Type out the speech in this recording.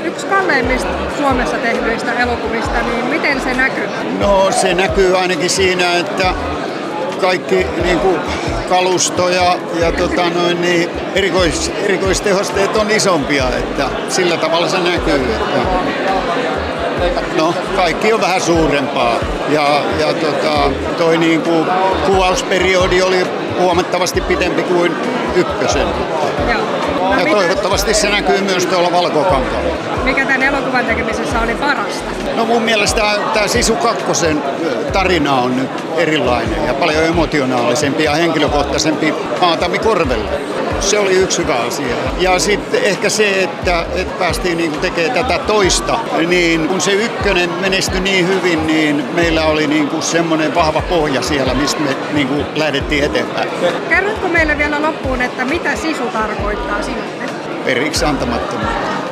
yksi kalleimmista Suomessa tehdyistä elokuvista, niin miten se näkyy? No se näkyy ainakin siinä, että kaikki niin kuin kalusto ja erikoistehosteet on isompia, että sillä tavalla se näkyy. No, kaikki on vähän suurempaa ja toi niin kuin kuvausperiodi oli huomattavasti pitempi kuin ykkösen. Ja toivottavasti se näkyy myös tuolla Valkokankaalla. Mikä tämän elokuvan tekemisessä oli parasta? No mun mielestä tämä Sisu kakkosen tarina on nyt erilainen ja paljon emotionaalisempi ja henkilökohtaisempi Aatami Korvelle. Se oli yksi hyvä asia. Ja sitten ehkä se, että päästiin niinku tekemään tätä toista, niin kun se ykkönen menestyi niin hyvin, niin meillä oli niinku semmoinen vahva pohja siellä, mistä me niinku lähdettiin eteenpäin. Kerrotko meille vielä loppuun, että mitä Sisu tarkoittaa sinulle? Periksi antamattomuutta.